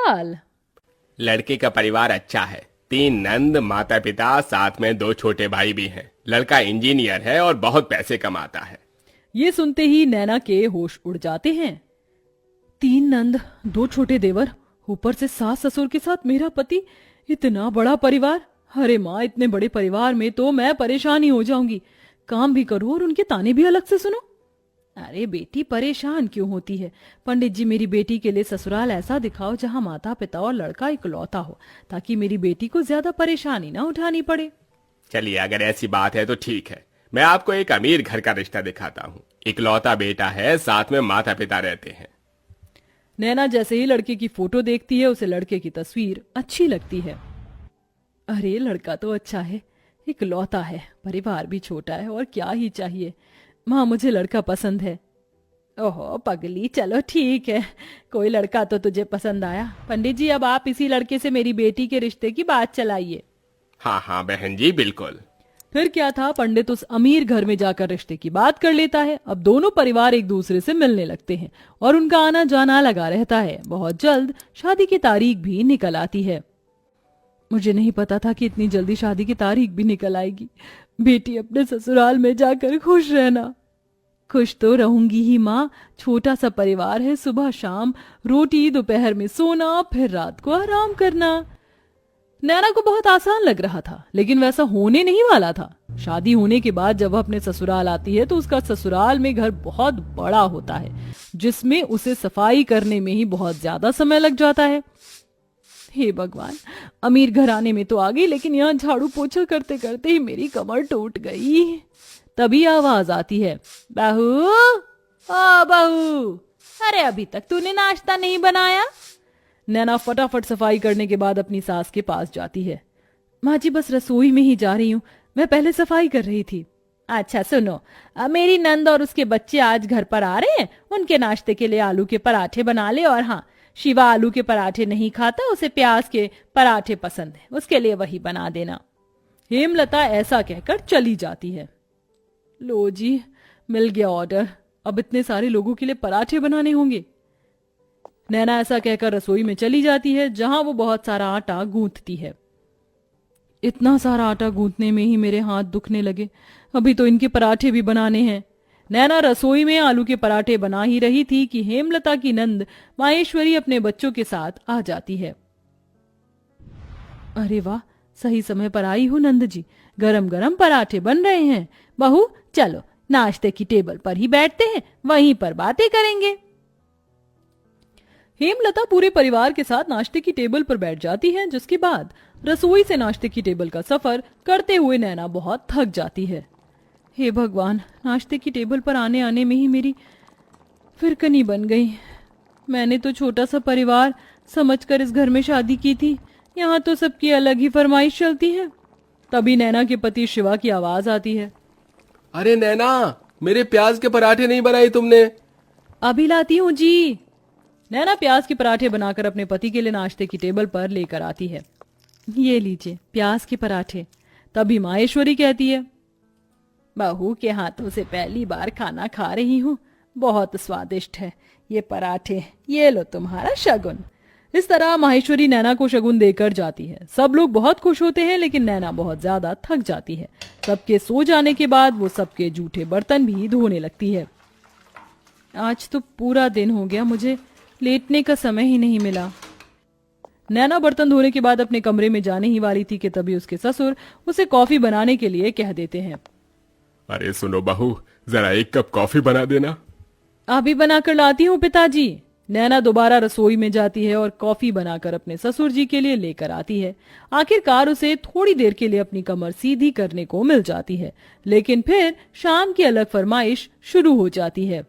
ससुराल। लड़के का परिवार अच्छा है, 3 नंद, माता पिता, साथ में 2 छोटे भाई भी हैं। लड़का इंजीनियर है और बहुत पैसे कमाता है। ये सुनते ही नैना के होश उड़ जाते हैं। 3 नंद, 2 छोटे देवर, ऊपर से सास ससुर के साथ मेरा पति, इतना बड़ा परिवार। अरे माँ, इतने बड़े परिवार में तो मैं परेशान ही हो जाऊंगी। काम भी करूं और उनके ताने भी अलग से सुनो। अरे बेटी, परेशान क्यों होती है? पंडित जी, मेरी बेटी के लिए ससुराल ऐसा दिखाओ जहां माता पिता और लड़का इकलौता हो, ताकि मेरी बेटी को ज्यादा परेशानी ना उठानी पड़े। चलिए, अगर ऐसी बात है तो ठीक है, मैं आपको एक अमीर घर का रिश्ता दिखाता हूँ। इकलौता बेटा है, साथ में माता पिता रहते हैं। नैना जैसे ही लड़के की फोटो देखती है, उसे लड़के की तस्वीर अच्छी लगती है। अरे लड़का तो अच्छा है, इकलौता है, परिवार भी छोटा है, और क्या ही चाहिए। माँ, मुझे लड़का पसंद है। ओहो पगली, चलो ठीक है, कोई लड़का तो तुझे पसंद आया। पंडित जी, अब आप इसी लड़के से मेरी बेटी के रिश्ते की बात चलाइए। हाँ हाँ बहन जी, बिल्कुल। फिर क्या था, पंडित उस अमीर घर में जाकर रिश्ते की बात कर लेता है। अब दोनों परिवार एक दूसरे से मिलने लगते हैं और उनका आना जाना लगा रहता है। बहुत जल्द शादी की तारीख भी निकल आती है। मुझे नहीं पता था कि इतनी जल्दी शादी की तारीख भी निकल आएगी। बेटी, अपने ससुराल में जाकर खुश रहना। खुश तो रहूंगी ही माँ, छोटा सा परिवार है, सुबह शाम रोटी, दोपहर में सोना, फिर रात को आराम करना। नैना को बहुत आसान लग रहा था, लेकिन वैसा होने नहीं वाला था। शादी होने के बाद जब वह अपने ससुराल आती है तो उसका ससुराल में घर बहुत बड़ा होता है, जिसमें उसे सफाई करने में ही बहुत ज्यादा समय लग जाता है। हे भगवान, अमीर घराने में तो आ गई, लेकिन यहाँ झाड़ू पोछा करते करते ही मेरी कमर टूट गई। तभी आवाज आती है, बहू, ओ बहू, अरे अभी तक तूने नाश्ता नहीं बनाया? नैना फटाफट सफाई करने के बाद अपनी सास के पास जाती है। माँ जी, बस रसोई में ही जा रही हूँ, मैं पहले सफाई कर रही थी। अच्छा सुनो, मेरी नंद और उसके बच्चे आज घर पर आ रहे हैं, उनके नाश्ते के लिए आलू के पराठे बना ले। और हाँ, शिवा आलू के पराठे नहीं खाता, उसे प्याज के पराठे पसंद है, उसके लिए वही बना देना। हेमलता ऐसा कहकर चली जाती है। लो जी, मिल गया ऑर्डर, अब इतने सारे लोगों के लिए पराठे बनाने होंगे। नैना ऐसा कहकर रसोई में चली जाती है, जहां वो बहुत सारा आटा गूंथती है। इतना सारा आटा गूंथने में ही मेरे हाथ दुखने लगे, अभी तो इनके पराठे भी बनाने हैं। नैना रसोई में आलू के पराठे बना ही रही थी कि हेमलता की नंद माहेश्वरी अपने बच्चों के साथ आ जाती है। अरे वाह, सही समय पर आई हो नंद जी, गरम गरम पराठे बन रहे हैं। बहू, चलो नाश्ते की टेबल पर ही बैठते हैं, वहीं पर बातें करेंगे। हेमलता पूरे परिवार के साथ नाश्ते की टेबल पर बैठ जाती है, जिसके बाद रसोई से नाश्ते की टेबल का सफर करते हुए नैना बहुत थक जाती है। हे भगवान, नाश्ते की टेबल पर आने आने में ही मेरी फिरकनी बन गई। मैंने तो छोटा सा परिवार समझकर इस घर में शादी की थी, यहाँ तो सबकी अलग ही फरमाइश चलती है। तभी नैना के पति शिवा की आवाज आती है। अरे नैना, मेरे प्याज के पराठे नहीं बनाए तुमने? अभी लाती हूँ जी। नैना प्याज के पराठे बनाकर अपने पति के लिए नाश्ते की टेबल पर लेकर आती है। ये लीजिए प्याज के पराठे। तभी माहेश्वरी कहती है, बहू के हाथों से पहली बार खाना खा रही हूँ, बहुत स्वादिष्ट है ये पराठे, ये लो तुम्हारा शगुन। इस तरह माहेश्वरी नैना को शगुन देकर जाती है। सब लोग बहुत खुश होते हैं, लेकिन नैना बहुत ज्यादा थक जाती है। सबके सो जाने के बाद वो सबके जूठे बर्तन भी धोने लगती है। आज तो पूरा दिन हो गया, मुझे लेटने का समय ही नहीं मिला। नैना बर्तन धोने के बाद अपने कमरे में जाने ही वाली थी कि तभी उसके ससुर उसे कॉफी बनाने के लिए कह देते हैं। अरे सुनो बहू, जरा 1 कप कॉफी बना देना। अभी बनाकर लाती हूँ पिताजी। नैना दोबारा रसोई में जाती है और कॉफी बनाकर अपने ससुर जी के लिए लेकर आती है। आखिरकार उसे थोड़ी देर के लिए अपनी कमर सीधी करने को मिल जाती है, लेकिन फिर शाम की अलग फरमाइश शुरू हो जाती है।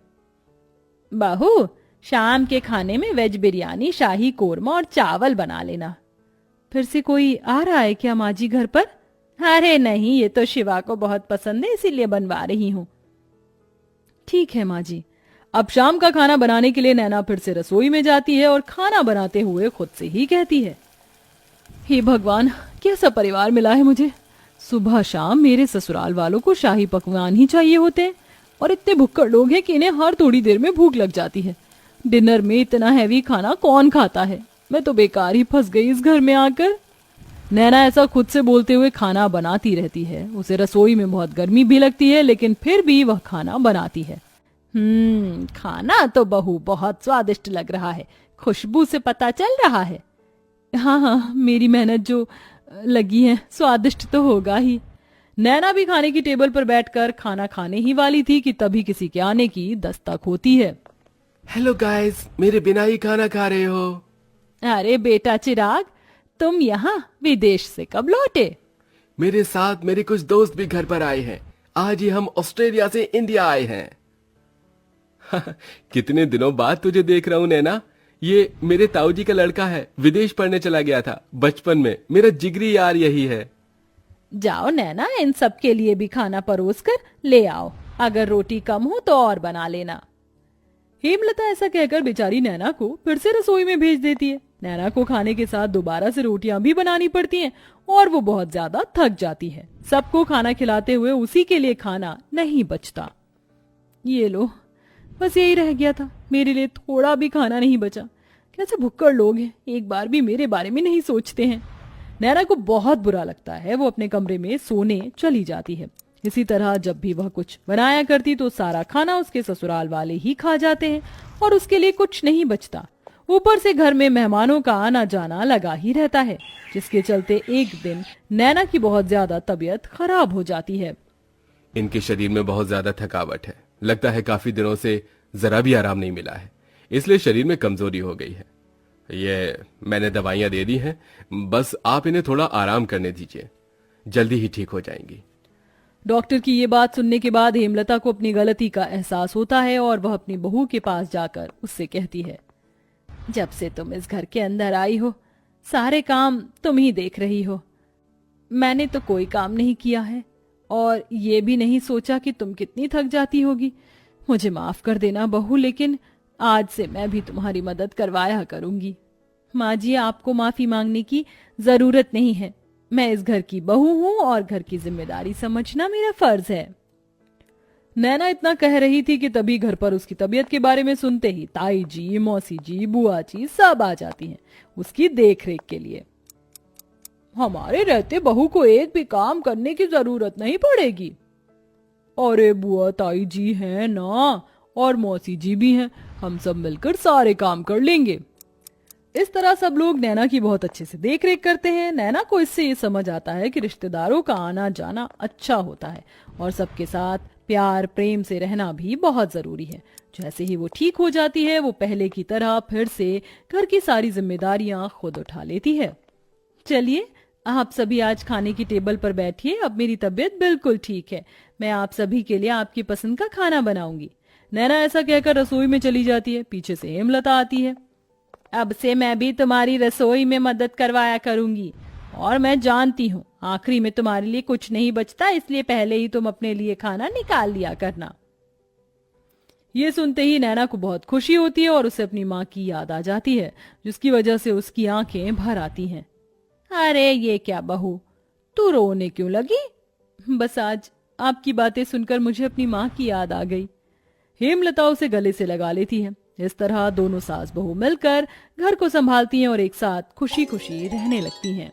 बहू, शाम के खाने में वेज बिरयानी, शाही कोरमा और चावल बना लेना। फिर से कोई आ रहा है क्या माँ जी घर पर? अरे नहीं, ये तो शिवा को बहुत पसंद है, इसीलिए बनवा रही हूँ। ठीक है माँ जी। अब शाम का खाना बनाने के लिए नैना फिर से रसोई में जाती है और खाना बनाते हुए खुद से ही कहती है, हे भगवान, कैसा परिवार मिला है मुझे। सुबह शाम मेरे ससुराल वालों को शाही पकवान ही चाहिए होते हैं, और इतने भुक्कड़ लोग हैं कि इन्हें हर थोड़ी देर में भूख लग जाती है। डिनर में इतना हैवी खाना कौन खाता है? मैं तो बेकार ही फंस गई इस घर में आकर। नैना ऐसा खुद से बोलते हुए खाना बनाती रहती है। उसे रसोई में बहुत गर्मी भी लगती है, लेकिन फिर भी वह खाना बनाती है। खाना तो बहू बहुत स्वादिष्ट लग रहा है, खुशबू से पता चल रहा है। हाँ हाँ, मेरी मेहनत जो लगी है, स्वादिष्ट तो होगा ही। नैना भी खाने की टेबल पर बैठकर खाना खाने ही वाली थी कि तभी किसी के आने की दस्तक होती है। हेलो गाइस, मेरे बिना ही खाना खा रहे हो? अरे बेटा चिराग, तुम यहाँ विदेश से कब लौटे? मेरे साथ मेरे कुछ दोस्त भी घर पर आए हैं। आज ही हम ऑस्ट्रेलिया से इंडिया आए हैं। कितने दिनों बाद तुझे देख रहा हूँ नैना। ये मेरे ताऊजी का लड़का है, विदेश पढ़ने चला गया था बचपन में। मेरा जिगरी यार यही है। जाओ नैना, इन सब के लिए भी खाना परोस कर ले आओ। अगर रोटी कम हो तो और बना लेना। हेमलता ऐसा कहकर बेचारी नैना को फिर से रसोई में भेज देती है। नैना को खाने के साथ दोबारा से रोटियां भी बनानी पड़ती हैं और वो बहुत ज्यादा थक जाती है। सबको खाना खिलाते हुए उसी के लिए खाना नहीं बचता। ये लो, बस यही रह गया था, मेरे लिए थोड़ा भी खाना नहीं बचा। कैसे भुक्कड़ लोग हैं, एक बार भी मेरे बारे में नहीं सोचते हैं। नैना को बहुत बुरा लगता है। वो अपने कमरे में सोने चली जाती है। इसी तरह जब भी वह कुछ बनाया करती तो सारा खाना उसके ससुराल वाले ही खा जाते हैं और उसके लिए कुछ नहीं बचता। ऊपर से घर में मेहमानों का आना जाना लगा ही रहता है, जिसके चलते एक दिन नैना की बहुत ज्यादा तबीयत खराब हो जाती है। इनके शरीर में बहुत ज्यादा थकावट है। लगता है काफी दिनों से जरा भी आराम नहीं मिला है, इसलिए शरीर में कमजोरी हो गई है। ये मैंने दवाइयां दे दी हैं, बस आप इन्हें थोड़ा आराम करने दीजिए, जल्दी ही ठीक हो जाएंगी। डॉक्टर की ये बात सुनने के बाद हेमलता को अपनी गलती का एहसास होता है और वह अपनी बहू के पास जाकर उससे कहती है, जब से तुम इस घर के अंदर आई हो सारे काम तुम ही देख रही हो। मैंने तो कोई काम नहीं किया है और ये भी नहीं सोचा कि तुम कितनी थक जाती होगी। मुझे माफ कर देना बहू, लेकिन आज से मैं भी तुम्हारी मदद करवाया करूंगी। माँ जी, आपको माफी मांगने की जरूरत नहीं है। मैं इस घर की बहू हूं और घर की जिम्मेदारी समझना मेरा फर्ज है। नैना इतना कह रही थी कि तभी घर पर उसकी तबीयत के बारे में सुनते ही ताई जी, मौसी जी, बुआ जी सब आ जाती हैं उसकी देखरेख के लिए। हमारे रहते बहू को एक भी काम करने की जरूरत नहीं पड़ेगी। अरे बुआ ताई जी हैं ना, और मौसी जी भी हैं, हम सब मिलकर सारे काम कर लेंगे। इस तरह सब लोग नैना की बहुत अच्छे से देखरेख करते हैं। नैना को इससे ये समझ आता है कि रिश्तेदारों का आना जाना अच्छा होता है और सबके साथ प्यार प्रेम से रहना भी बहुत जरूरी है। जैसे ही वो ठीक हो जाती है, वो पहले की तरह फिर से घर की सारी जिम्मेदारियां खुद उठा लेती है। चलिए, आप सभी आज खाने की टेबल पर बैठिए। अब मेरी तबीयत बिल्कुल ठीक है। मैं आप सभी के लिए आपकी पसंद का खाना बनाऊंगी। नैना ऐसा कहकर रसोई में चली जाती है। पीछे से हेमलता आती है। अब से मैं भी तुम्हारी रसोई में मदद करवाया करूंगी और मैं जानती हूँ आखिरी में तुम्हारे लिए कुछ नहीं बचता, इसलिए पहले ही तुम अपने लिए खाना निकाल लिया करना। ये सुनते ही नैना को बहुत खुशी होती है और उसे अपनी माँ की याद आ जाती है, जिसकी वजह से उसकी आंखें भर आती हैं। अरे ये क्या बहू, तू रोने क्यों लगी? बस आज आपकी बातें सुनकर मुझे अपनी माँ की याद आ गई। हेमलता उसे गले से लगा लेती है। इस तरह दोनों सास बहू मिलकर घर को संभालती हैं और एक साथ खुशी खुशी रहने लगती हैं।